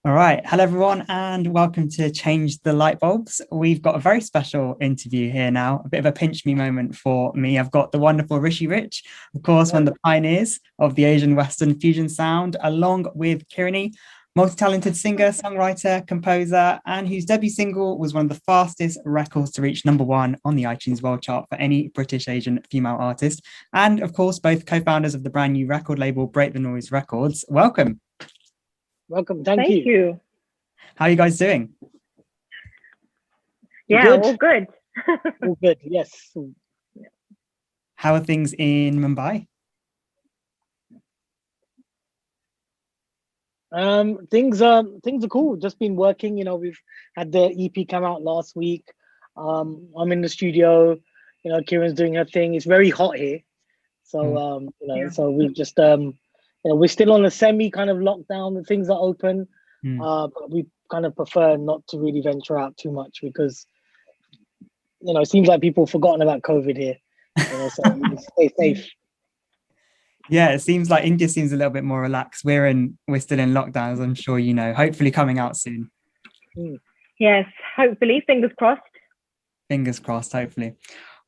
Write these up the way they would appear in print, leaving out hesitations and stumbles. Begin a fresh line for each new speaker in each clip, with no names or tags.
All right. Hello, everyone, and welcome to Change the Lightbulbs. We've got a very special interview here now, a bit of a pinch me moment for me. I've got the wonderful Rishi Rich, of course, one of the pioneers of the Asian Western fusion sound, along with Kiranee, multi-talented singer, songwriter, composer, and whose debut single was one of the fastest records to reach #1 on the iTunes World Chart for any British Asian female artist. And of course, both co-founders of the brand new record label Break the Noise Records. Welcome.
Welcome. Thank
Thank you.
How are you guys doing?
Yeah,
Good.
all good.
All good. Yes.
How are things in Mumbai?
Things are cool. Just been working. We've had the EP come out last week. I'm in the studio. Kieran's doing her thing. It's very hot here, so
Yeah.
so we've just we're still on a semi kind of lockdown. Things are open, but we kind of prefer not to really venture out too much because it seems like people have forgotten about COVID here. So we just stay safe.
Yeah, it seems like India seems a little bit more relaxed. We're still in lockdown, as I'm sure you know. Hopefully coming out soon.
Yes, hopefully, fingers crossed.
Fingers crossed, hopefully.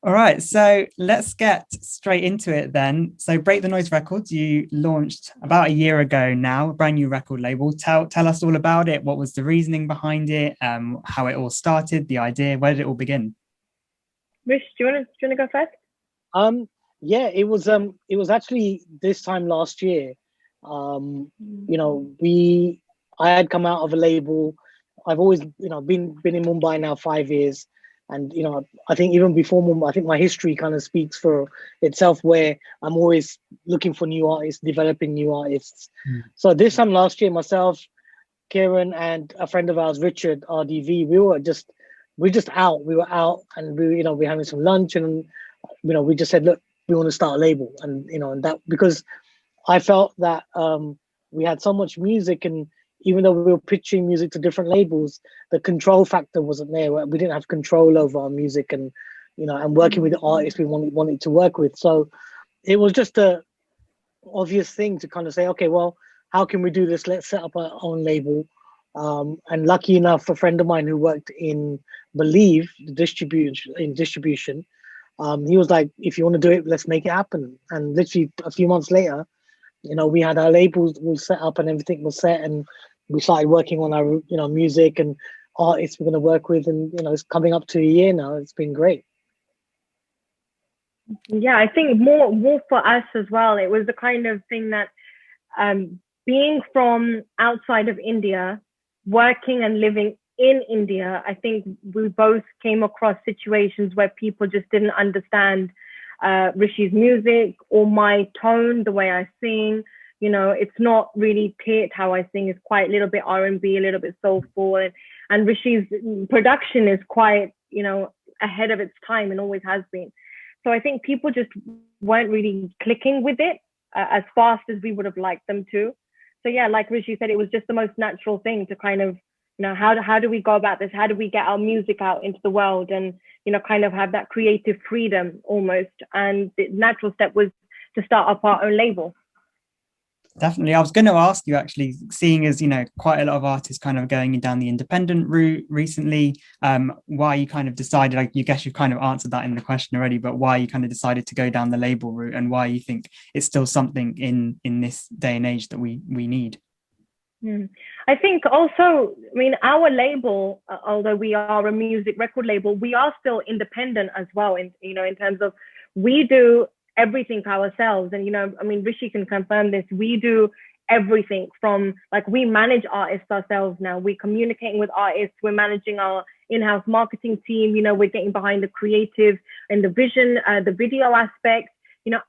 All right, so let's get straight into it then. So Break the Noise Records, you launched about a year ago now, a brand new record label. Tell us all about it. What was the reasoning behind it? How it all started, the idea, where did it all begin?
Rish, do you want to go first?
Yeah, it was actually this time last year. I had come out of a label. I've always, been in Mumbai now 5 years. And, I think even before Mumbai, I think my history kind of speaks for itself, where I'm always looking for new artists, developing new artists. So this time last year, myself, Kieran, and a friend of ours, Richard, RDV, we were just out. We were out and we're having some lunch, and, we just said, look, we want to start a label. And, and that, because I felt that we had so much music, and even though we were pitching music to different labels, the control factor wasn't there. We didn't have control over our music and, and working with the artists we wanted to work with. So it was just a obvious thing to kind of say, okay, well, how can we do this? Let's set up our own label. And lucky enough, a friend of mine who worked in Believe, the distribution, he was like, if you want to do it, let's make it happen. And literally a few months later, we had our labels all set up and everything was set, and we started working on our, music and artists we're going to work with. And, it's coming up to a year now. It's been great.
Yeah, I think more for us as well. It was the kind of thing that being from outside of India, working and living in India, I think we both came across situations where people just didn't understand Rishi's music or my tone, the way I sing. It's not really pit how I sing. It's quite a little bit R&B, a little bit soulful, and Rishi's production is quite, ahead of its time and always has been. So I think people just weren't really clicking with it as fast as we would have liked them to. So yeah, like Rishi said, it was just the most natural thing to kind of, how do we go about this? How do we get our music out into the world and, kind of have that creative freedom almost? And the natural step was to start up our own label.
Definitely. I was going to ask you, actually, seeing as, quite a lot of artists kind of going down the independent route recently, why you kind of decided, I guess you've kind of answered that in the question already, but why you kind of decided to go down the label route and why you think it's still something in this day and age that we need.
I think also, our label, although we are a music record label, we are still independent as well. In terms of, we do everything for ourselves. And, Rishi can confirm this. We do everything from, like, we manage artists ourselves now. We're communicating with artists. We're managing our in-house marketing team. We're getting behind the creative and the vision, the video aspect.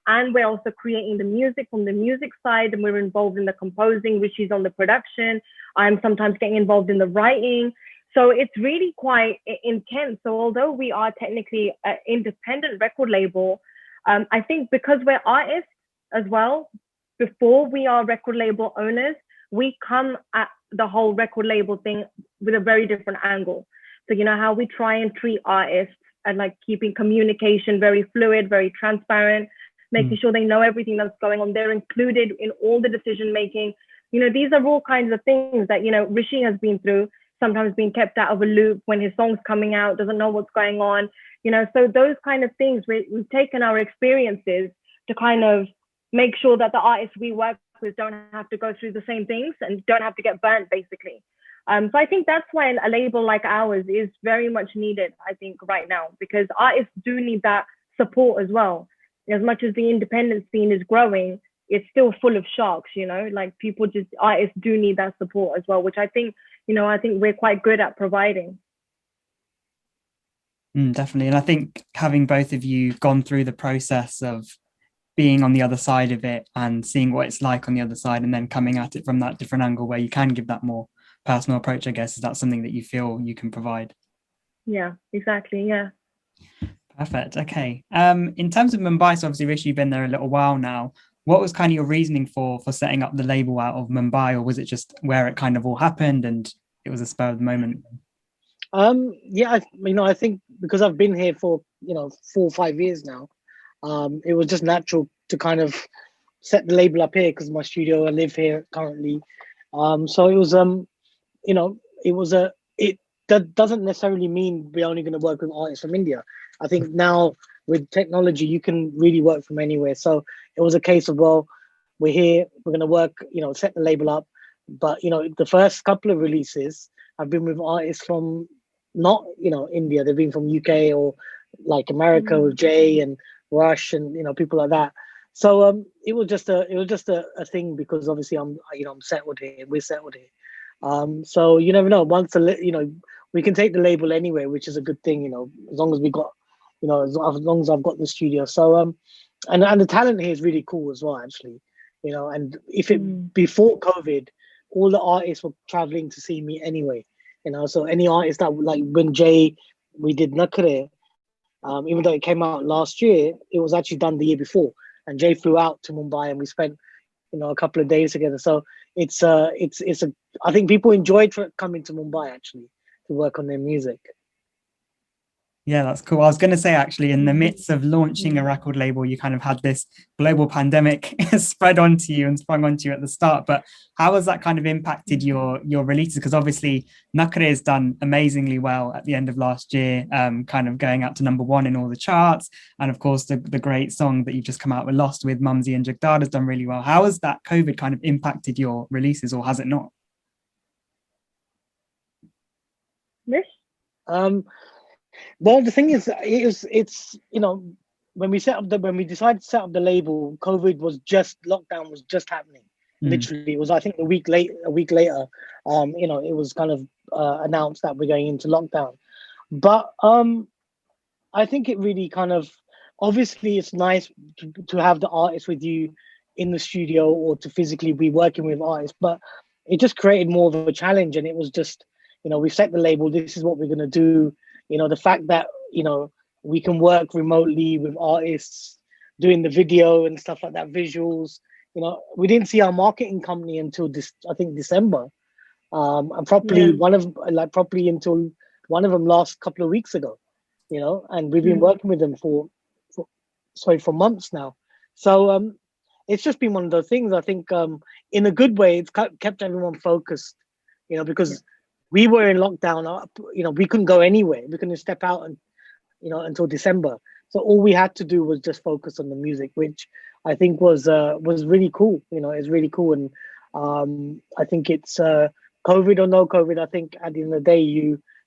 And we're also creating the music from the music side, and we're involved in the composing, which is on the production. I'm sometimes getting involved in the writing. So it's really quite intense. So although we are technically an independent record label, I think because we're artists as well, before we are record label owners, we come at the whole record label thing with a very different angle. So how we try and treat artists and like keeping communication very fluid, very transparent, making sure they know everything that's going on. They're included in all the decision making. these are all kinds of things that, Rishi has been through, sometimes being kept out of a loop when his song's coming out, doesn't know what's going on, so those kind of things, we've taken our experiences to kind of make sure that the artists we work with don't have to go through the same things and don't have to get burnt, basically. So I think that's why a label like ours is very much needed, I think, right now, because artists do need that support as well. As much as the independent scene is growing, it's still full of sharks, like artists do need that support as well, which I think we're quite good at providing.
Definitely. And I think having both of you gone through the process of being on the other side of it and seeing what it's like on the other side and then coming at it from that different angle where you can give that more personal approach, I guess, is that something that you feel you can provide?
Yeah, exactly. Yeah.
Perfect. Okay. In terms of Mumbai, so obviously, Rishi, you've been there a little while now. What was kind of your reasoning for setting up the label out of Mumbai, or was it just where it kind of all happened and it was a spur of the moment?
Yeah, I think because I've been here for 4 or 5 years now, it was just natural to kind of set the label up here because my studio, I live here currently. So it was that doesn't necessarily mean we're only going to work with artists from India. I think now with technology, you can really work from anywhere. So it was a case of, well, we're here, we're going to work, set the label up. But, the first couple of releases have been with artists from not, India. They've been from UK or like America with Jay and Rush and, people like that. So it was just a thing because obviously I'm settled here. We're settled here. So you never know. Once we can take the label anywhere, which is a good thing. As long as we got, as long as I've got the studio. So and the talent here is really cool as well, actually. And if before COVID, all the artists were traveling to see me anyway. So any artist that like when we did Nakare, even though it came out last year, it was actually done the year before. And Jay flew out to Mumbai and we spent, a couple of days together. So I think people enjoyed coming to Mumbai actually to work on their music.
Yeah, that's cool. I was going to say, actually, in the midst of launching a record label, you kind of had this global pandemic spread onto you and sprung onto you at the start. But how has that kind of impacted your releases? Because obviously, Nakare has done amazingly well at the end of last year, kind of going out to #1 in all the charts. And of course, the great song that you've just come out with, Lost, with Mumsy and Jagdar, has done really well. How has that COVID kind of impacted your releases, or has it not?
Rish?
Well, the thing is, it's when we decided to set up the label, lockdown was just happening. Literally, it was I think a week later. It was kind of announced that we're going into lockdown. But I think it really kind of obviously it's nice to have the artist with you in the studio or to physically be working with artists, but it just created more of a challenge. And it was just we set the label. This is what we're gonna do. The fact that, we can work remotely with artists doing the video and stuff like that, visuals, we didn't see our marketing company until I think December. And probably until one of them last couple of weeks ago, and we've been working with them for months now. So it's just been one of those things. I think in a good way, it's kept everyone focused, because we were in lockdown. We couldn't go anywhere. We couldn't step out and until December. So all we had to do was just focus on the music, which I think was really cool. It's really cool. And I think it's COVID or no COVID. I think at the end of the day,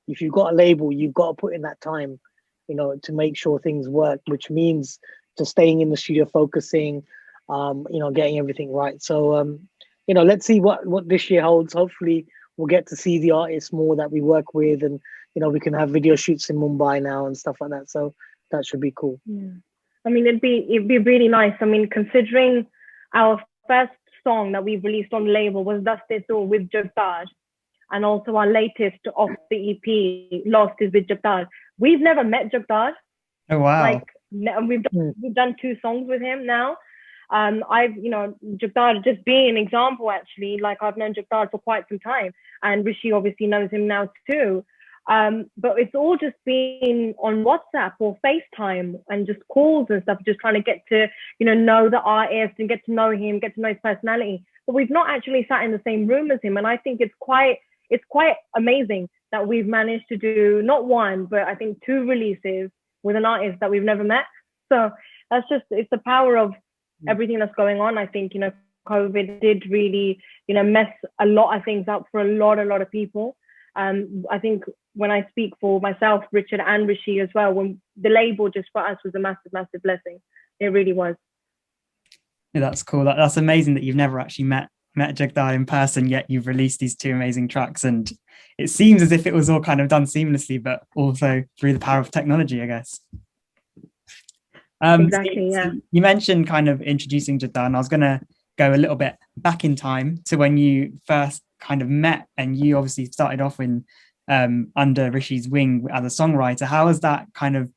if you've got a label, you've got to put in that time, to make sure things work, which means just staying in the studio, focusing, getting everything right. So let's see what this year holds. Hopefully we'll get to see the artists more that we work with, and we can have video shoots in Mumbai now and stuff like that. So that should be cool.
Yeah. I mean, it'd be really nice. I mean, considering our first song that we've released on the label was Daste To with Jagdar, and also our latest off the EP, Lost, is with Jagdar. We've never met Jagdar.
Oh wow!
We've done 2 songs with him now. Jagdar just being an example, actually, like I've known Jagdar for quite some time, and Rishi obviously knows him now too. But it's all just been on WhatsApp or FaceTime and just calls and stuff, just trying to get to, know the artist and get to know him, get to know his personality. but we've not actually sat in the same room as him. And I think it's quite amazing that we've managed to do not one, but I think 2 releases with an artist that we've never met. So it's the power of everything that's going on. I think, COVID did really, mess a lot of things up for a lot of people. I think when I speak for myself, Richard and Rishi as well, when the label just for us was a massive, massive blessing. It really was.
Yeah, that's cool. That's amazing that you've never actually met Jagdar in person, yet you've released these 2 amazing tracks, and it seems as if it was all kind of done seamlessly, but also through the power of technology, I guess.
Exactly,
so you mentioned kind of introducing Jagdar, and I was going to go a little bit back in time to when you first kind of met, and you obviously started off in under Rishi's wing as a songwriter. How has that kind of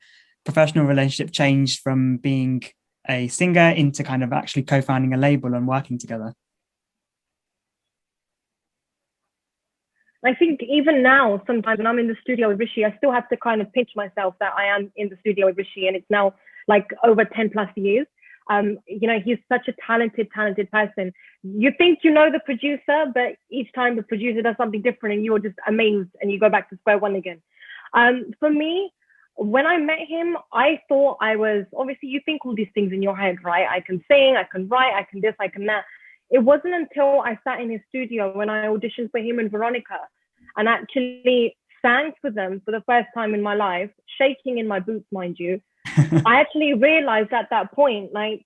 professional relationship changed from being a singer into kind of actually co-founding a label and working together?
I think even now, sometimes when I'm in the studio with Rishi, I still have to kind of pinch myself that I am in the studio with Rishi, and it's now like over 10 plus years. He's such a talented person. You think you know the producer, but each time the producer does something different and you're just amazed and you go back to square one again. For me, when I met him, I thought I was, obviously you think all these things in your head, right? I can sing, I can write, I can this, I can that. It wasn't until I sat in his studio when I auditioned for him and Veronica and actually sang for them for the first time in my life, shaking in my boots, mind you. I actually realized at that point, like,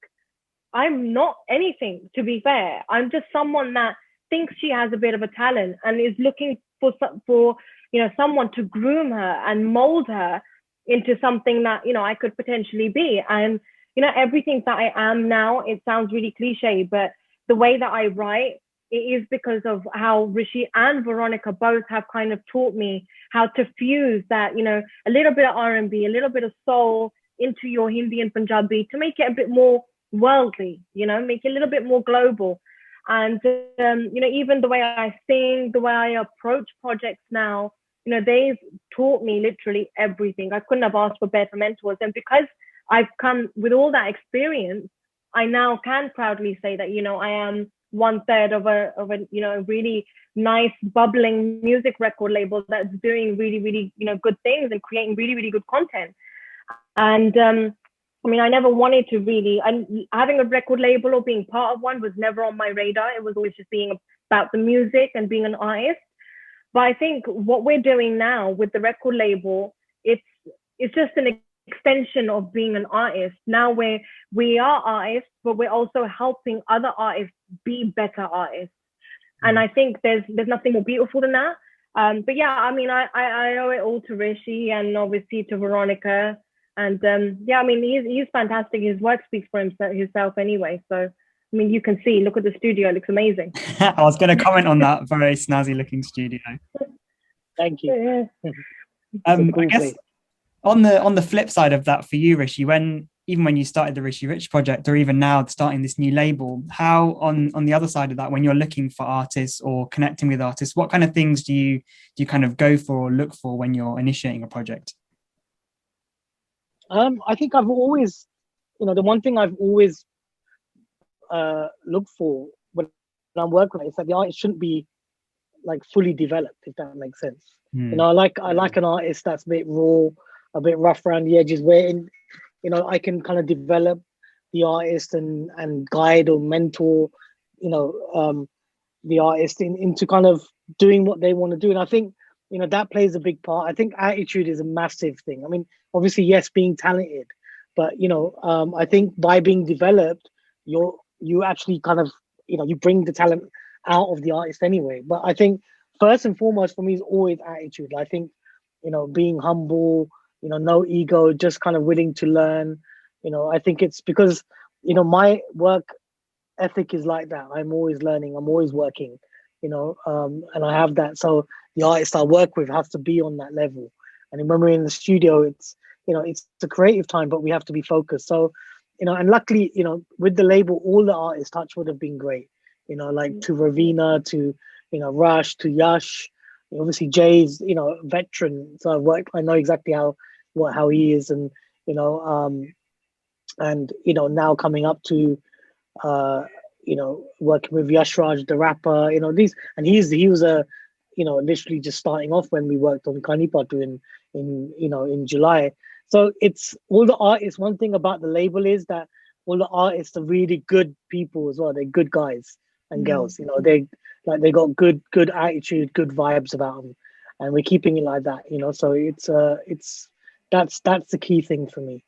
I'm not anything, to be fair. I'm just someone that thinks she has a bit of a talent and is looking for someone to groom her and mold her into something that, I could potentially be. And, everything that I am now, it sounds really cliche, but the way that I write, it is because of how Rishi and Veronica both have kind of taught me how to fuse that, a little bit of R&B, a little bit of soul into your Hindi and Punjabi to make it a bit more worldly, make it a little bit more global. And, even the way I sing, the way I approach projects now, they've taught me literally everything. I couldn't have asked for better mentors. And because I've come with all that experience, I now can proudly say that, I am 1/3 of a really nice, bubbling music record label that's doing really, really, good things and creating really, really good content. And I never wanted to really, and having a record label or being part of one was never on my radar. It was always just being about the music and being an artist. But I think what we're doing now with the record label, it's just an extension of being an artist. Now we are artists, but we're also helping other artists be better artists. And I think there's nothing more beautiful than that. But yeah, I owe it all to Rishi and obviously to Veronica. And he's fantastic. His work speaks for himself anyway. So, you can see, look at the studio. It looks amazing.
I was going to comment on that very snazzy looking studio.
Thank you.
I guess on the flip side of that for you, Rishi, even when you started the Rishi Rich project or even now starting this new label, how on the other side of that, when you're looking for artists or connecting with artists, what kind of things do you kind of go for or look for when you're initiating a project?
I think I've always, the one thing I've always looked for when I'm working is that the artist shouldn't be like fully developed, if that makes sense. I like an artist that's a bit raw, a bit rough around the edges, where I can kind of develop the artist and guide or mentor, the artist into kind of doing what they want to do. And I think, that plays a big part. I think attitude is a massive thing. Obviously, yes, being talented, but, I think by being developed, you actually kind of, you bring the talent out of the artist anyway. But I think first and foremost for me is always attitude. I think, being humble, no ego, just kind of willing to learn. I think it's because, my work ethic is like that. I'm always learning, I'm always working, and I have that. So the artist I work with has to be on that level. And when we're in the studio, it's a creative time, but we have to be focused. So, and luckily, with the label, all the artists touch would have been great, like to Ravina, to, Rush, to Yash, obviously Jay's, veteran. So I know exactly how he is, and, now coming up to, working with Yash Raj, the rapper, he was literally just starting off when we worked on Kani Patu in July. So it's all the artists. One thing about the label is that all the artists are really good people as well. They're good guys and girls. They got good attitude, good vibes about them, and we're keeping it like that. So that's the key thing for me.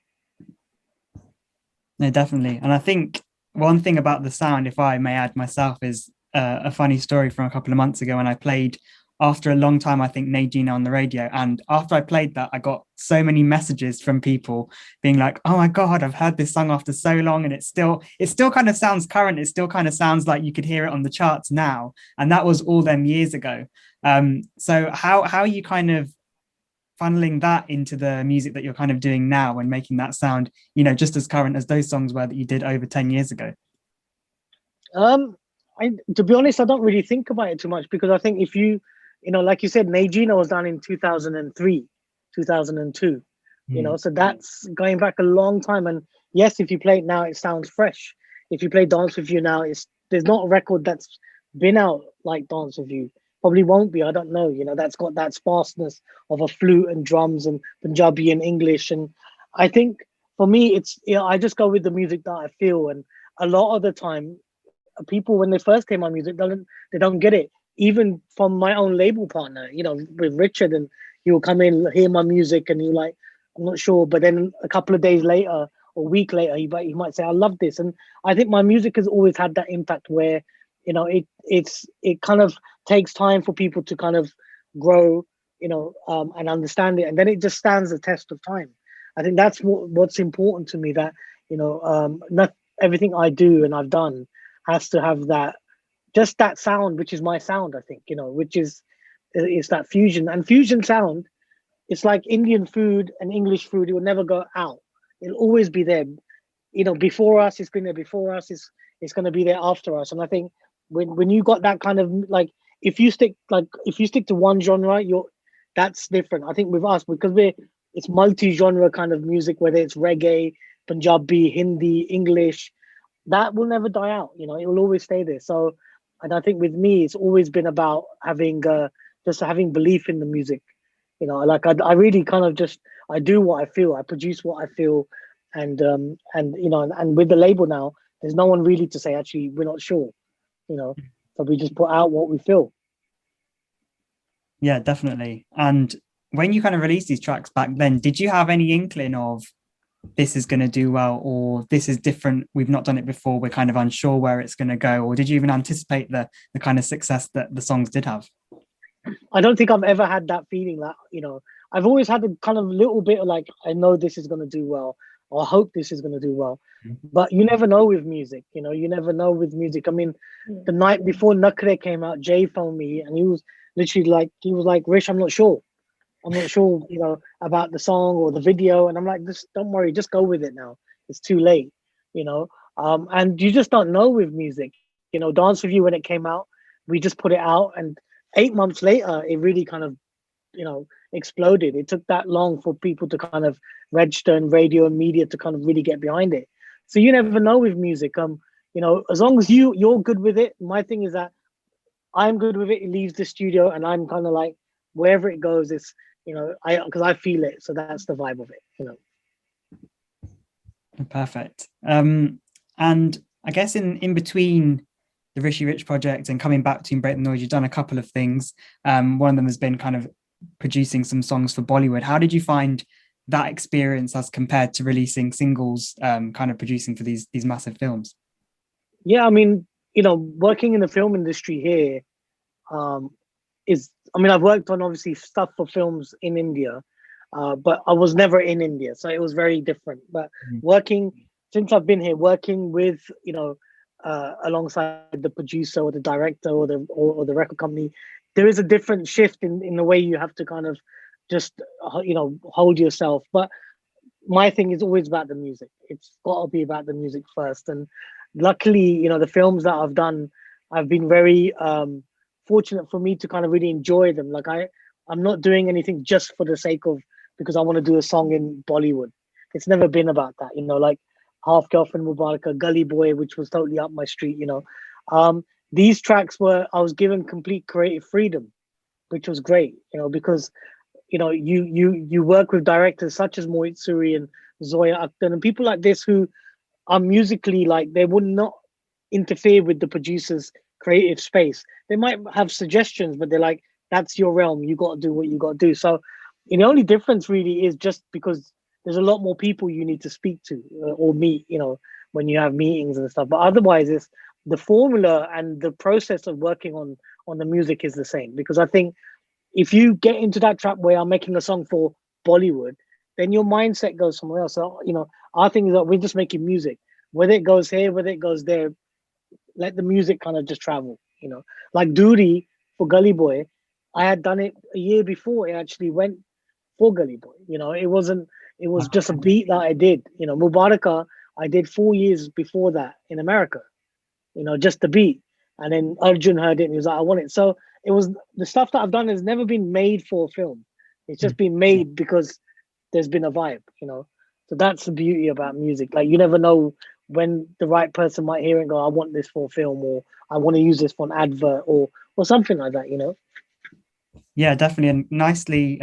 No, definitely. And I think one thing about the sound, if I may add myself, is a funny story from a couple of months ago when I played, after a long time, I think, Najina on the radio. And after I played that, I got so many messages from people being like, oh my God, I've heard this song after so long. And it still kind of sounds current. It still kind of sounds like you could hear it on the charts now. And that was all them years ago. So how are you kind of funneling that into the music that you're kind of doing now and making that sound, just as current as those songs were that you did over 10 years ago?
To be honest, I don't really think about it too much, because I think if like you said, Najina was done in 2003, 2002, so that's going back a long time. And yes, if you play it now, it sounds fresh. If you play Dance With You now, there's not a record that's been out like Dance With You. Probably won't be, I don't know. That's got that sparseness of a flute and drums and Punjabi and English. And I think for me, it's, I just go with the music that I feel. And a lot of the time, people, when they first hear my music, they don't get it. Even from my own label partner, with Richard, and he will come in, hear my music, and you're like, I'm not sure. But then a couple of days later or a week later, he might say, I love this. And I think my music has always had that impact where, it kind of takes time for people to kind of grow, and understand it. And then it just stands the test of time. I think that's what's important to me, that, not everything I do and I've done has to have just that sound, which is my sound, I think, which is that fusion. And fusion sound, it's like Indian food and English food. It will never go out. It'll always be there. Before us, it's been there before us. It's going to be there after us. And I think when you got that kind of, like, if you stick to one genre, that's different. I think with us, because it's multi-genre kind of music, whether it's reggae, Punjabi, Hindi, English, that will never die out. It will always stay there. So, and I think with me, it's always been about having just having belief in the music. Like I really kind of I do what I feel, I produce what I feel, and with the label now, there's no one really to say, actually, we're not sure. So we just put out what we feel.
Yeah, definitely. And when you kind of released these tracks back then, did you have any inkling of this is going to do well, or this is different, we've not done it before, we're kind of unsure where it's going to go? Or did you even anticipate the kind of success that the songs did have?
I don't think I've ever had that feeling that, I've always had a kind of little bit of like, I know this is going to do well, or I hope this is going to do well. But you never know with music, you never know with music. I mean, the night before Nakre came out, Jay phoned me and he was literally like, Rish, I'm not sure, about the song or the video. And I'm like, just don't worry, just go with it now. It's too late, and you just don't know with music. Dance With You, when it came out, we just put it out, and 8 months later, it really kind of, exploded. It took that long for people to kind of register, and radio and media to kind of really get behind it. So you never know with music. As long as you're good with it, my thing is that I'm good with it. It leaves the studio, and I'm kind of like, wherever it goes, it's, because I feel it. So that's the vibe of it,
Perfect. And I guess in between the Rishi Rich project and coming back to Break the Noise, you've done a couple of things. One of them has been kind of producing some songs for Bollywood. How did you find that experience as compared to releasing singles, kind of producing for these massive films?
Yeah, I mean, working in the film industry here, I've worked on obviously stuff for films in India, but I was never in India, so it was very different. But since I've been here, working with, alongside the producer or the director or the record company, there is a different shift in the way you have to kind of just, hold yourself. But my thing is always about the music. It's got to be about the music first. And luckily, the films that I've done, I've been very fortunate for me to kind of really enjoy them. Like I'm not doing anything just for the sake of, because I want to do a song in Bollywood. It's never been about that. Like Half Girlfriend Mubaraka, Gully Boy, which was totally up my street, these tracks I was given complete creative freedom, which was great, because you work with directors such as Mohit Suri and Zoya Akhtar and people like this who are musically, like, they would not interfere with the producer's creative space. They might have suggestions, but they're like, that's your realm. You got to do what you got to do. So the only difference really is just because there's a lot more people you need to speak to or meet, when you have meetings and stuff. But otherwise, it's the formula and the process of working on the music is the same. Because I think if you get into that trap where I'm making a song for Bollywood, then your mindset goes somewhere else. So, our thing is that we're just making music. Whether it goes here, whether it goes there, let the music kind of just travel, Like Duty for Gully Boy, I had done it a year before it actually went for Gully Boy. It was just a beat that I did. Mubaraka, I did 4 years before that in America, just the beat. And then Arjun heard it and he was like, I want it. So it was the stuff that I've done has never been made for film. It's just been made because there's been a vibe, So that's the beauty about music. Like, you never know when the right person might hear it and go, I want this for a film, or I want to use this for an advert, or something like that.
Yeah, definitely. And nicely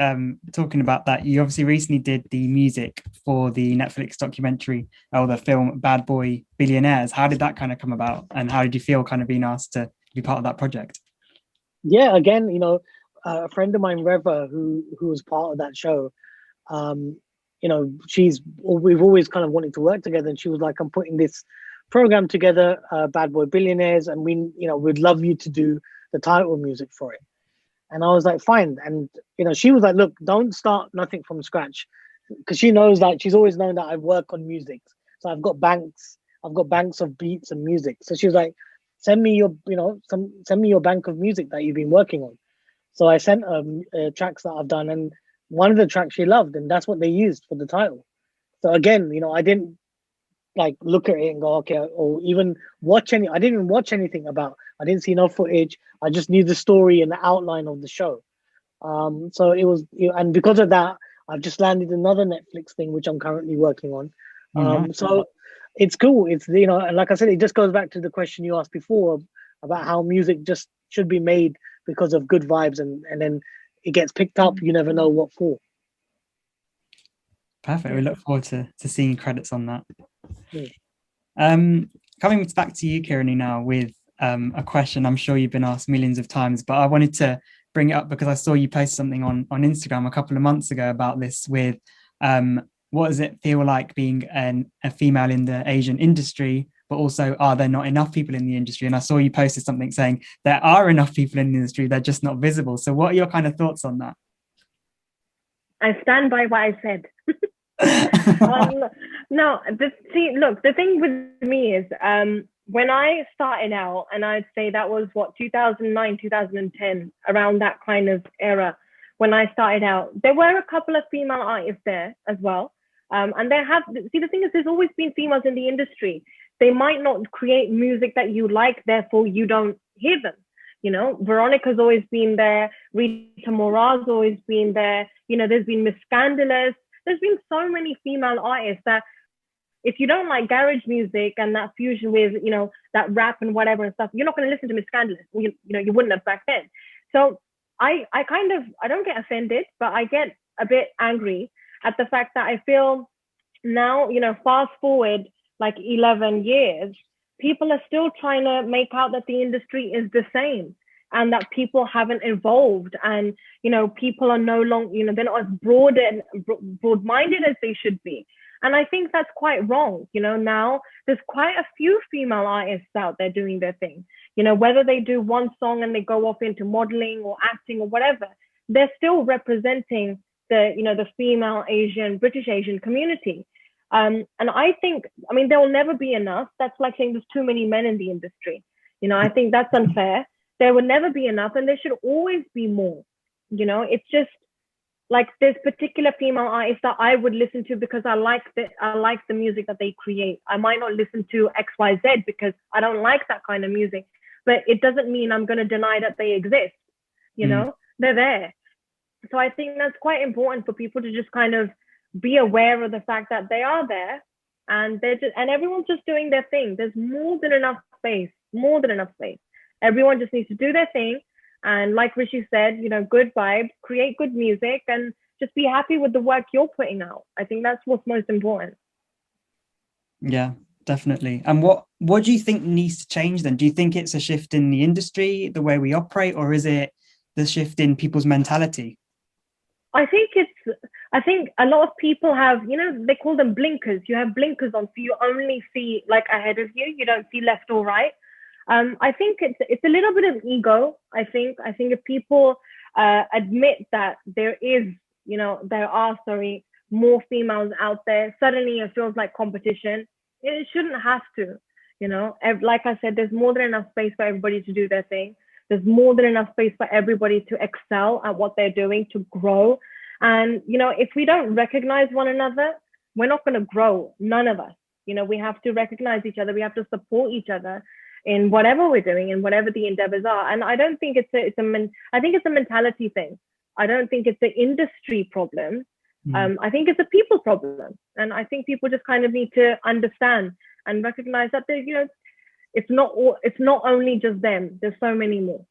talking about that, you obviously recently did the music for the Netflix documentary or the film Bad Boy Billionaires. How did that kind of come about? And how did you feel kind of being asked to be part of that project?
Yeah, again, a friend of mine, Reva, who was part of that show, we've always kind of wanted to work together. And she was like, I'm putting this program together, Bad Boy Billionaires, and we'd love you to do the title music for it. And I was like, fine. And, she was like, look, don't start nothing from scratch. Because she knows that she's always known that I work on music. So I've got banks of beats and music. So she was like, send me your bank of music that you've been working on. So I sent her tracks that I've done. And one of the tracks she loved, and that's what they used for the title. So again, I didn't like look at it and go, okay, or even I didn't even watch anything I didn't see no footage. I just knew the story and the outline of the show. So it was, and because of that, I've just landed another Netflix thing, which I'm currently working on. So it's cool. It's, and like I said, it just goes back to the question you asked before about how music just should be made because of good vibes, and then it gets picked up. You never know what for.
Perfect. We look forward to seeing credits on that.
Yeah.
Coming back to you, Kiranee, now with a question I'm sure you've been asked millions of times, but I wanted to bring it up because I saw you post something on Instagram a couple of months ago about this with what does it feel like being a female in the Asian industry, but also are there not enough people in the industry? And I saw you posted something saying there are enough people in the industry, they're just not visible. So what are your kind of thoughts on that?
I stand by what I said. No, the thing with me is when I started out, and I'd say that was 2009, 2010, around that kind of era. When I started out, there were a couple of female artists there as well. And the thing is, there's always been females in the industry. They might not create music that you like, therefore you don't hear them. Veronica's always been there. Rita Mora's always been there. There's been Miss Scandalous. There's been so many female artists that if you don't like garage music and that fusion with, that rap and whatever and stuff, you're not going to listen to Miss Scandalous. You wouldn't have back then. So I don't get offended, but I get a bit angry at the fact that I feel now, fast forward like 11 years, people are still trying to make out that the industry is the same and that people haven't evolved, and people are no longer, they're not as broad-minded as they should be. And I think that's quite wrong. Now there's quite a few female artists out there doing their thing. Whether they do one song and they go off into modeling or acting or whatever, they're still representing the female Asian, British Asian community. And I think, there will never be enough. That's like saying there's too many men in the industry. I think that's unfair. There will never be enough, and there should always be more. It's just like there's particular female artists that I would listen to because I like the music that they create. I might not listen to XYZ because I don't like that kind of music, but it doesn't mean I'm going to deny that they exist. They're there. So I think that's quite important for people to just kind of be aware of the fact that they are there, and and everyone's just doing their thing. There's more than enough space, more than enough space. Everyone just needs to do their thing, and like Rishi said, good vibes, create good music, and just be happy with the work you're putting out. I think that's what's most important.
Yeah, definitely. And what do you think needs to change then? Do you think it's a shift in the industry, the way we operate, or is it the shift in people's mentality?
I think a lot of people have, they call them blinkers. You have blinkers on, so you only see like ahead of you. You don't see left or right. I think it's a little bit of ego. I think if people admit that there are more females out there, suddenly it feels like competition. It shouldn't have to. Like I said, there's more than enough space for everybody to do their thing. There's more than enough space for everybody to excel at what they're doing, to grow. And, if we don't recognize one another, we're not going to grow. None of us. We have to recognize each other. We have to support each other in whatever we're doing and whatever the endeavors are. And I don't think I think it's a mentality thing. I don't think it's an industry problem. I think it's a people problem. And I think people just kind of need to understand and recognize that it's not only just them. There's so many more.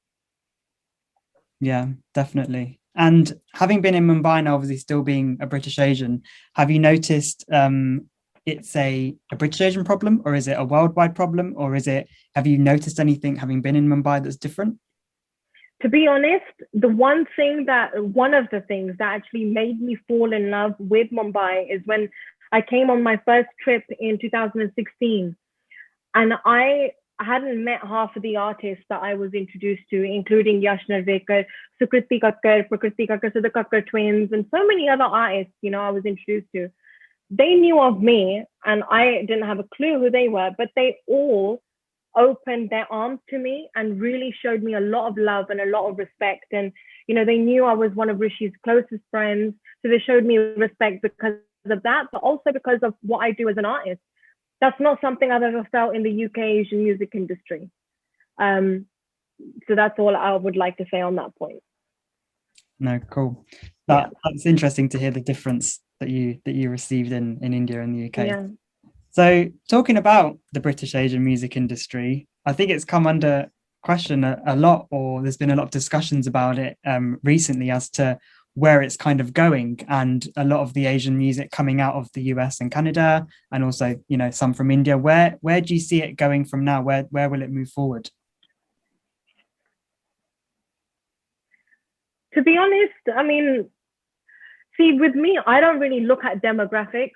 Yeah, definitely. And having been in Mumbai now, obviously still being a British Asian, have you noticed it's a British Asian problem, or is it a worldwide problem, or have you noticed anything having been in Mumbai that's different?
To be honest, one of the things that actually made me fall in love with Mumbai is when I came on my first trip in 2016, and I hadn't met half of the artists that I was introduced to, including Yash Narvekar, Sukriti Kakkar, Prakriti Kakkar, so the Kakkar twins, and so many other artists, I was introduced to. They knew of me, and I didn't have a clue who they were, but they all opened their arms to me and really showed me a lot of love and a lot of respect. And, they knew I was one of Rishi's closest friends. So they showed me respect because of that, but also because of what I do as an artist. That's not something I've ever felt in the UK Asian music industry. So that's all I would like to say on that point.
No, cool. That's interesting to hear the difference that you received in India and the UK.
Yeah.
So talking about the British Asian music industry, I think it's come under question a lot, or there's been a lot of discussions about it recently as to where it's kind of going, and a lot of the Asian music coming out of the US and Canada, and also, some from India. Where do you see it going from now? Where will it move forward?
To be honest, see, with me, I don't really look at demographics.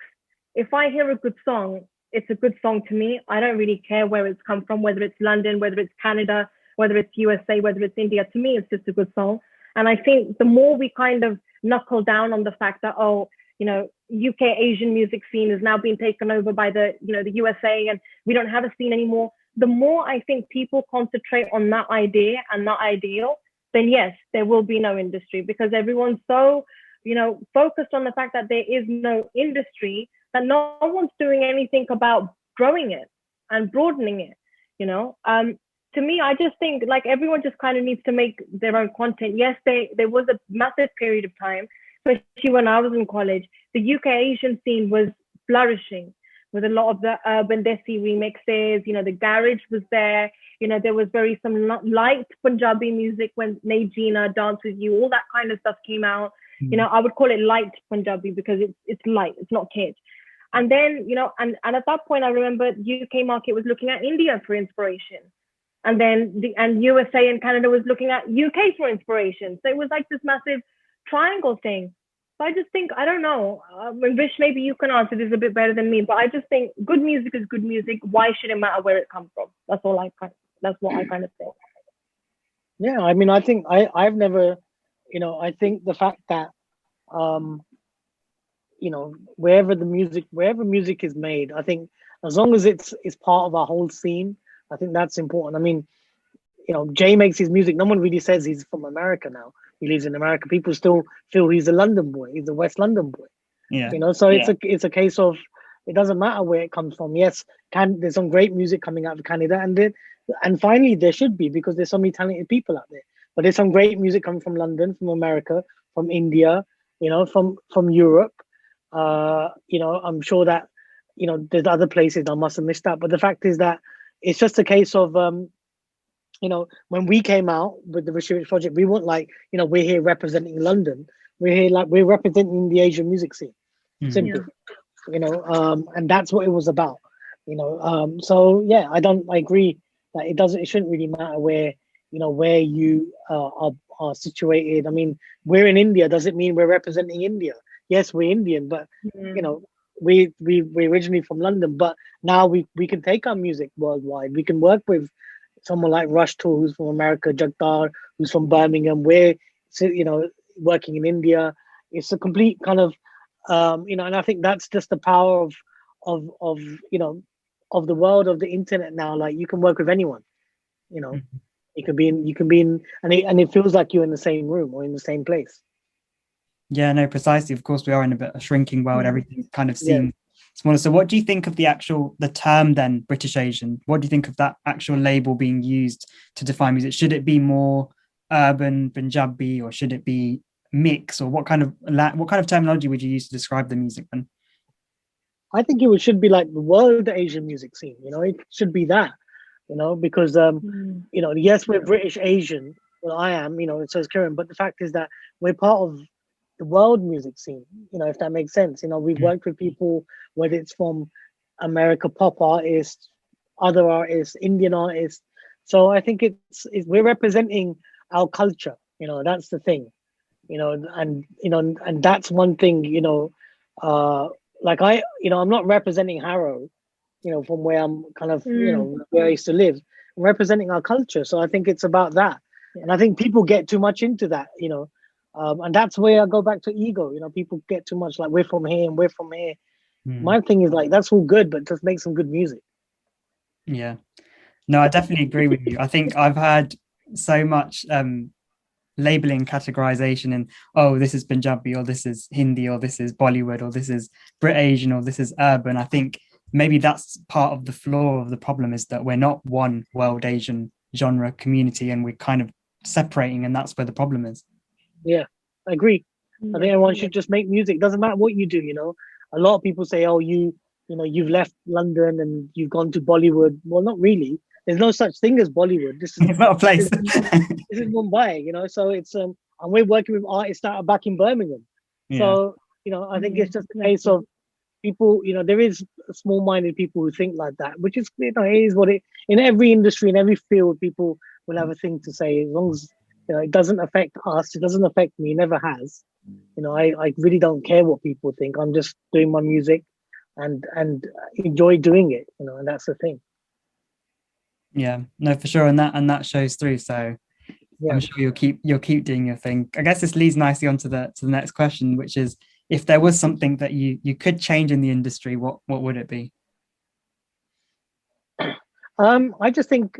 If I hear a good song, it's a good song to me. I don't really care where it's come from, whether it's London, whether it's Canada, whether it's USA, whether it's India. To me, it's just a good song. And I think the more we kind of knuckle down on the fact that, UK Asian music scene is now being taken over by the USA, and we don't have a scene anymore, the more I think people concentrate on that idea and that ideal, then yes, there will be no industry, because everyone's so, focused on the fact that there is no industry that no one's doing anything about growing it and broadening it, To me, I just think like everyone just kind of needs to make their own content. Yes, there was a massive period of time, especially when I was in college, the UK Asian scene was flourishing with a lot of the urban desi remixes. The garage was there. There was some light Punjabi music when Najeena, Dance With You, all that kind of stuff came out. I would call it light Punjabi because it's light, it's not kid. And then, and at that point, I remember the UK market was looking at India for inspiration. And then USA and Canada was looking at UK for inspiration. So it was like this massive triangle thing. So I just think, I don't know, Rish, maybe you can answer this a bit better than me, but I just think good music is good music. Why should it matter where it comes from? That's what I kind of think.
Yeah, I think I've never, I think the fact that, wherever music is made, I think as long as it's part of our whole scene, I think that's important. Jay makes his music. No one really says he's from America now. He lives in America. People still feel he's a London boy. He's a West London boy.
Yeah.
So it's a case of, it doesn't matter where it comes from. Yes, there's some great music coming out of Canada, and finally there should be, because there's so many talented people out there. But there's some great music coming from London, from America, from India, from Europe. I'm sure that there's other places I must have missed out. But the fact is that it's just a case of, when we came out with the Rishi Rich project, we weren't like, we're here representing London. We're here like we're representing the Asian music scene. Simple. And that's what it was about. So yeah, I agree that it shouldn't really matter where you are situated. I mean, we're in India. Does it mean we're representing India? Yes, we're Indian, but we're originally from London. But now we can take our music worldwide. We can work with someone like Rush Tool, who's from America, Jagdar, who's from Birmingham. We're working in India. It's a complete kind of and I think that's just the power of the world of the internet now. Like, you can work with anyone. You can be in, and it feels like you're in the same room or in the same place.
Yeah, no, precisely. Of course, we are in a bit of a shrinking world. Everything kind of seems smaller. So what do you think of the term then, British Asian? What do you think of that actual label being used to define music? Should it be more urban, Punjabi, or should it be mix, or what kind of terminology would you use to describe the music then?
I think it should be like the world Asian music scene. It should be that. Because yes, we're British Asian. Well, I am. It says Kiran, but the fact is that we're part of the world music scene. If that makes sense. We've worked with people, whether it's from America, pop artists, other artists, Indian artists. So I think we're representing our culture. That's the thing. And that's one thing. Like I'm not representing Harrow, from where I'm kind of, where I used to live. I'm representing our culture. So I think it's about that. And I think people get too much into that, and that's where I go back to ego. People get too much like, we're from here and we're from here. My thing is like, that's all good, but just make some good music.
Yeah. No, I definitely agree with you. I think I've heard so much labeling, categorization, and this is Punjabi, or this is Hindi, or this is Bollywood, or this is Brit Asian, or this is urban. I think maybe that's part of the flaw of the problem, is that we're not one world Asian genre community, and we're kind of separating, and that's where the problem is.
Yeah, I agree. I think everyone should just make music. Doesn't matter what you do. A lot of people say, you've left London and you've gone to Bollywood. Well, not really. There's no such thing as Bollywood. This is
it's not a place.
This is Mumbai. So it's and we're working with artists that are back in Birmingham. Yeah. So I think it's just a case of people. There is small-minded people who think like that, which is it is what it. In every industry, in every field, people will have a thing to say, as long as it doesn't affect us. It doesn't affect me. It never has. I really don't care what people think. I'm just doing my music, and enjoy doing it. And that's the thing.
Yeah, no, for sure, and that shows through. So yeah. I'm sure you'll keep doing your thing. I guess this leads nicely on to the next question, which is, if there was something that you could change in the industry, what would it be?
I just think,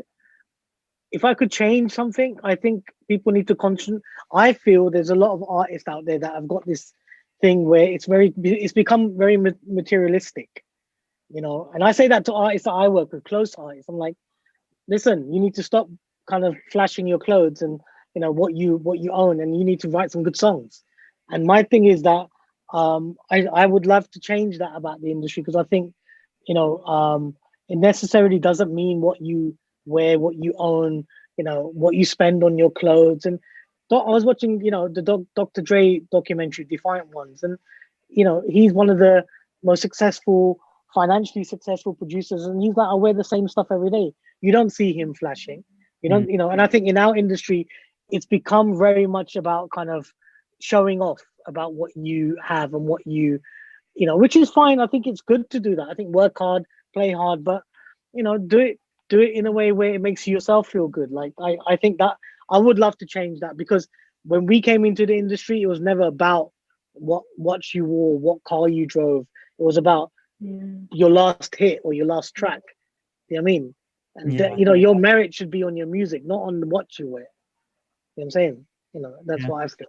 if I could change something, I think people need to concentrate. I feel there's a lot of artists out there that have got this thing where it's become very materialistic, and I say that to artists that I work with, close artists. I'm like, listen, you need to stop kind of flashing your clothes and what you own, and you need to write some good songs. And my thing is that I would love to change that about the industry, because I think it necessarily doesn't mean what you wear, what you own, what you spend on your clothes. And I was watching the Dr. Dre documentary, Defiant Ones, and he's one of the most financially successful producers, and he's like, I wear the same stuff every day. You don't see him flashing. You don't, and I think in our industry, it's become very much about kind of showing off about what you have and what which is fine. I think it's good to do that. I think work hard, play hard, but do it in a way where it makes yourself feel good. Like I think that I would love to change that, because when we came into the industry, it was never about what watch you wore, what car you drove. It was about your last hit or your last track. You know what I mean? And your merit should be on your music, not on what you wear. You know what I'm saying? That's what I feel.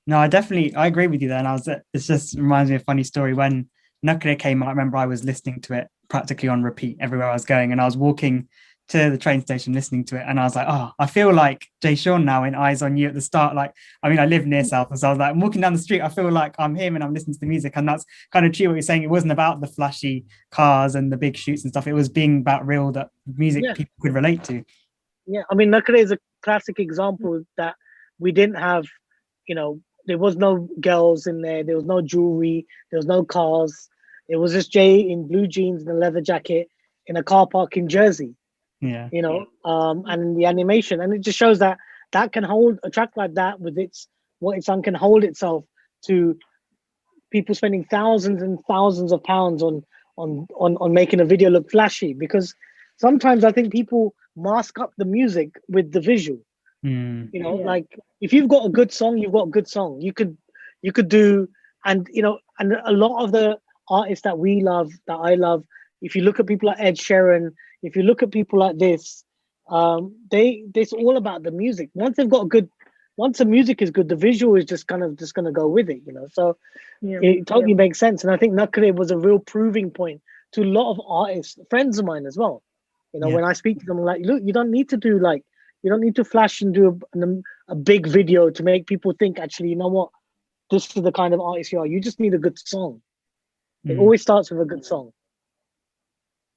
No, I agree with you there. And it just reminds me of a funny story. When Nakre came out, I remember I was listening to it practically on repeat everywhere I was going. And I was walking to the train station listening to it, and I was like, oh, I feel like Jay Sean now in Eyes on You at the start. Like, I mean, I live near South, so I was like, I'm walking down the street, I feel like I'm him and I'm listening to the music. And that's kind of true what you're saying. It wasn't about the flashy cars and the big shoots and stuff. It was being about real, that music people could relate to.
Yeah, I mean, Nakare is a classic example that we didn't have, there was no girls in there, there was no jewelry, there was no cars. It was just Jay in blue jeans and a leather jacket in a car park in Jersey.
Yeah.
And the animation, and it just shows that can hold a track like that with what it's on, can hold itself to people spending thousands and thousands of pounds on making a video look flashy, because sometimes I think people mask up the music with the visual. Like if you've got a good song, you've got a good song. You could do, and a lot of the artists that we love, that I love, if you look at people like Ed Sheeran, if you look at people like this, it's all about the music. Once the music is good, the visual is just going to go with it, So it totally makes sense. And I think Nakare was a real proving point to a lot of artists, friends of mine as well. When I speak to them, I'm like, look, you don't need to flash and do a big video to make people think, actually, you know what, this is the kind of artist you are. You just need a good song. It always starts with a good song.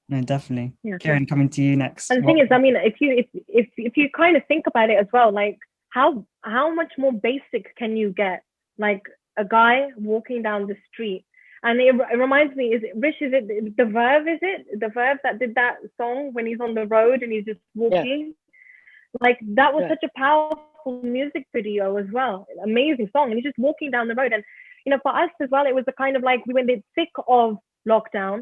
No, definitely. Karen, coming to you next.
And the thing is, I mean, if you kind of think about it as well, like how much more basic can you get? Like a guy walking down the street, and it reminds me, is it the Verve? Is it the Verve that did that song when he's on the road and he's just walking? Like that was such a powerful music video as well. Amazing song, and he's just walking down the road. And for us as well, it was the kind of like we went sick of lockdown.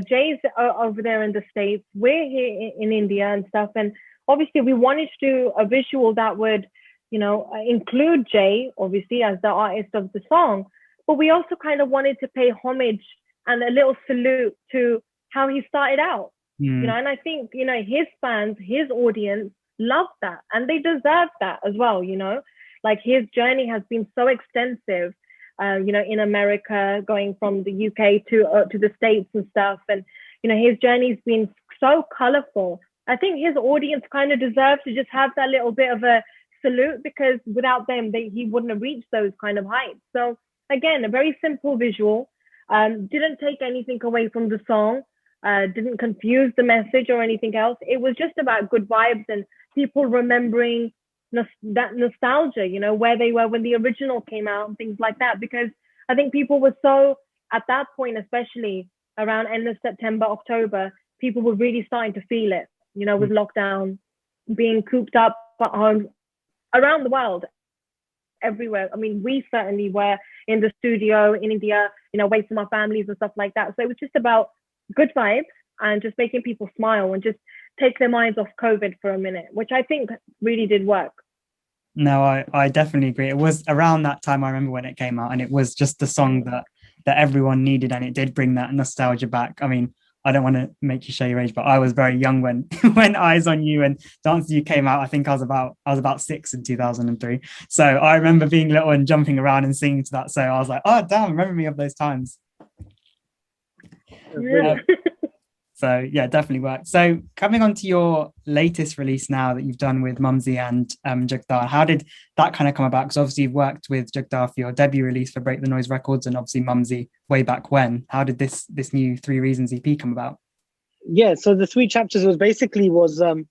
Jay's over there in the States, we're here in India and stuff. And obviously we wanted to do a visual that would, include Jay, obviously, as the artist of the song. But we also kind of wanted to pay homage and a little salute to how he started out. And I think, his fans, his audience love that, and they deserve that as well. Like his journey has been so extensive. In America, going from the UK to the States and stuff. And, his journey's been so colorful. I think his audience kind of deserves to just have that little bit of a salute, because without them, he wouldn't have reached those kind of heights. So again, a very simple visual, didn't take anything away from the song, didn't confuse the message or anything else. It was just about good vibes and people remembering that nostalgia, where they were when the original came out and things like that. Because I think people were so, at that point, especially around end of September, October, people were really starting to feel it, with lockdown, being cooped up at home around the world, everywhere. I mean, we certainly were in the studio in India, away from our families and stuff like that. So it was just about good vibes and just making people smile and just take their minds off COVID for a minute, which I think really did work.
No, I definitely agree. It was around that time, I remember when it came out, and it was just the song that everyone needed, and it did bring that nostalgia back. I mean, I don't want to make you show your age, but I was very young when when Eyes on You and Dance You came out. I think I was about 6 in 2003. So I remember being little and jumping around and singing to that. So I was like, oh damn, remember me of those times. So yeah, definitely worked. So coming on to your latest release now that you've done with Mumsy and Jagdar, how did that kind of come about? Because obviously you've worked with Jagdar for your debut release for Break the Noise Records, and obviously Mumsy way back when. How did this new 3 Reasons EP come about?
Yeah, so the 3 chapters was Kiran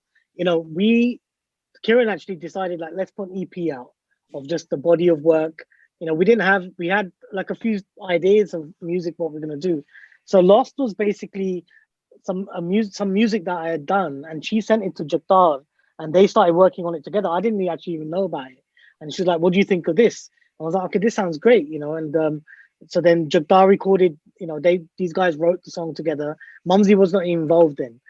actually decided, like, let's put an EP out of just the body of work. We had like a few ideas of music, what we're going to do. So Lost was basically some music that I had done, and she sent it to Jagdar, and they started working on it together. I didn't actually even know about it, and she was like, "What do you think of this?" I was like, "Okay, this sounds great," And so then Jagdar recorded. These guys wrote the song together. Mumsy was not involved in,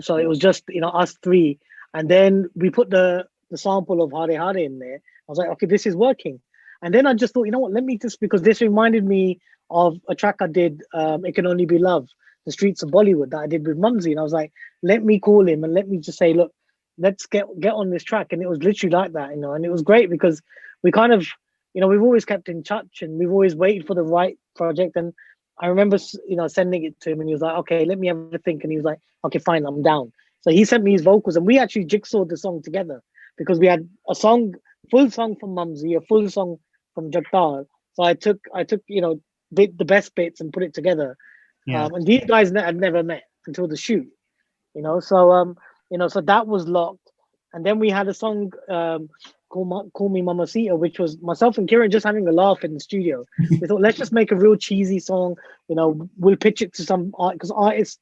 so it was just us 3, and then we put the sample of Hare Hare in there. I was like, "Okay, this is working," and then I just thought, let me just, because this reminded me of a track I did, It Can Only Be Love, The Streets of Bollywood, that I did with Mumsy. And I was like, let me call him and let me just say, look, let's get on this track. And it was literally like that, and it was great because we kind of, we've always kept in touch and we've always waited for the right project. And I remember, sending it to him, and he was like, okay, let me have a think. And he was like, okay, fine, I'm down. So he sent me his vocals, and we actually jigsawed the song together because we had a song, full song from Mumsy, a full song from Jagtar. So I took the best bits and put it together.
Yeah.
And these guys had never met until the shoot, So so that was locked, and then we had a song Call Me Mamacita, which was myself and Kiran just having a laugh in the studio. We thought, let's just make a real cheesy song. We'll pitch it to some art, because artists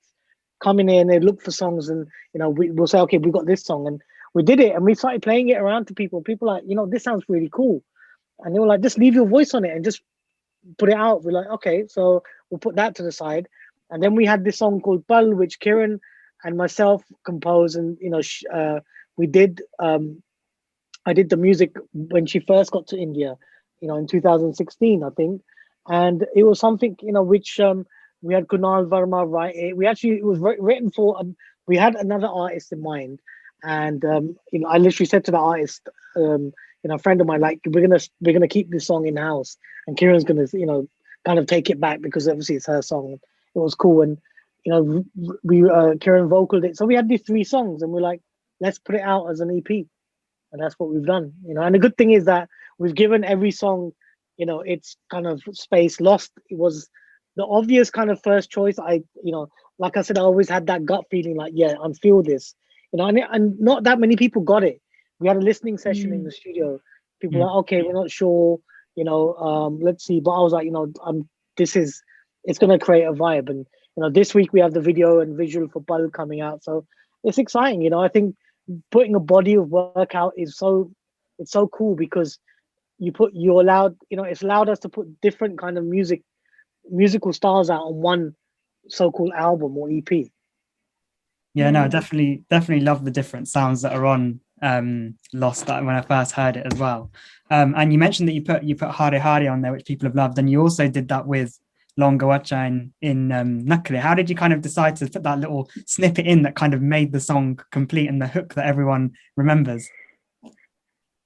come in here and they look for songs, and we'll say, okay, we got this song, and we did it, and we started playing it around to people. People like, this sounds really cool, and they were like, just leave your voice on it and just put it out. We're like, okay, so we'll put that to the side, and then we had this song called Pal, which Kiran and myself composed, and we did. I did the music when she first got to India, in 2016, I think, and it was something which we had Kunal Verma write it. It was written for. We had another artist in mind, and I literally said to the artist, a friend of mine, like, we're gonna keep this song in house, and Kieran's gonna kind of take it back, because obviously it's her song. It was cool, and we Kieran vocaled it. So we had these 3 songs, and we're like, let's put it out as an EP, and that's what we've done. And the good thing is that we've given every song, its kind of space. Lost, it was the obvious kind of first choice. Like I said, I always had that gut feeling, like, yeah, I feel this, and not that many people got it. We had a listening session in the studio. People were like, okay, we're not sure, let's see. But I was like, it's going to create a vibe. And, this week we have the video and visual for Pal coming out. So it's exciting. I think putting a body of work out it's so cool, because it's allowed us to put different kind of musical styles out on one so-called album or EP.
Yeah, no, definitely love the different sounds that are on Lost, that when I first heard it as well. And you mentioned that you put Hare Hare on there, which people have loved, and you also did that with Longa Wacha in Nakre. How did you kind of decide to put that little snippet in that kind of made the song complete and the hook that everyone remembers?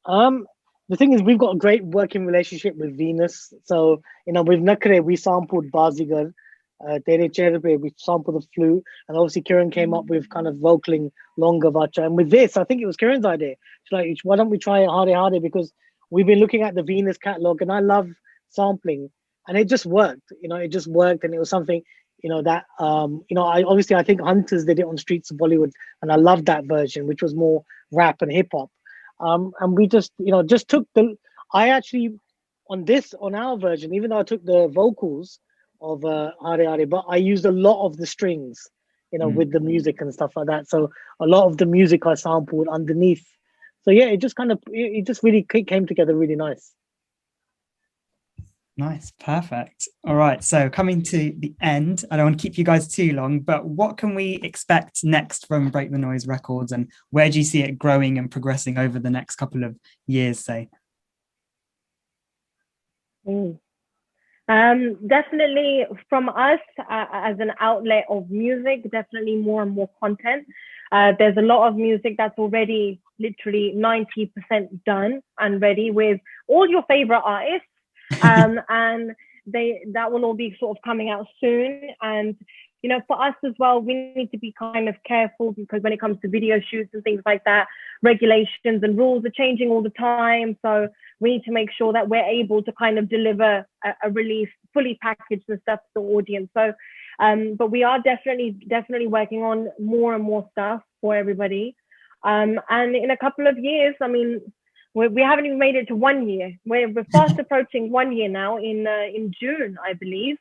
The thing is, we've got a great working relationship with Venus. So, with Nakre, we sampled Bazigar. Tere Chehre Pe, we sampled the flute. And obviously, Kiran came up with kind of vocaling Longa Vacha. And with this, I think it was Kiran's idea. She's like, why don't we try Hare Hare? Because we've been looking at the Venus catalog, and I love sampling. And it just worked. It just worked. And it was something, that, I think Hunters did it on Streets of Bollywood. And I loved that version, which was more rap and hip hop. And we just took on our version, even though I took the vocals of Hare Hare, but I used a lot of the strings, with the music and stuff like that. So a lot of the music I sampled underneath. So yeah, it just really came together really nice.
Nice, perfect. All right, so coming to the end, I don't want to keep you guys too long, but what can we expect next from Break the Noise Records, and where do you see it growing and progressing over the next couple of years, say?
Definitely from us as an outlet of music, definitely more and more content. There's a lot of music that's already literally 90% done and ready with all your favorite artists. And that will all be sort of coming out soon. And for us as well, we need to be kind of careful, because when it comes to video shoots and things like that, regulations and rules are changing all the time. So we need to make sure that we're able to kind of deliver a release fully packaged and stuff to the audience. So but we are definitely working on more and more stuff for everybody. And in a couple of years, I mean, we haven't even made it to 1 year. We're fast approaching 1 year now in June, I believe.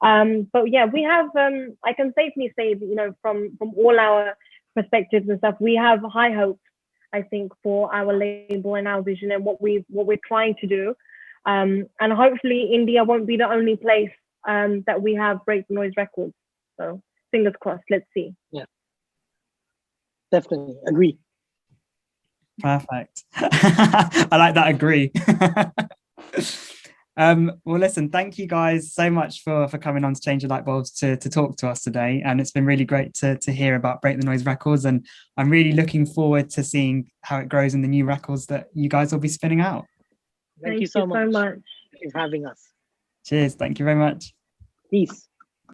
But yeah, we have, I can safely say, from all our perspectives and stuff, we have high hopes, I think, for our label and our vision and what we're trying to do. And hopefully India won't be the only place that we have Break the Noise Records. So fingers crossed, let's see.
Yeah, definitely agree.
Perfect. I like that, agree. Well, listen, thank you guys so much for coming on to Change the Lightbulbs to talk to us today. And it's been really great to hear about Break the Noise Records. And I'm really looking forward to seeing how it grows in the new records that you guys will be spinning out.
Thank you so much. Thank you for having us.
Cheers. Thank you very much.
Peace.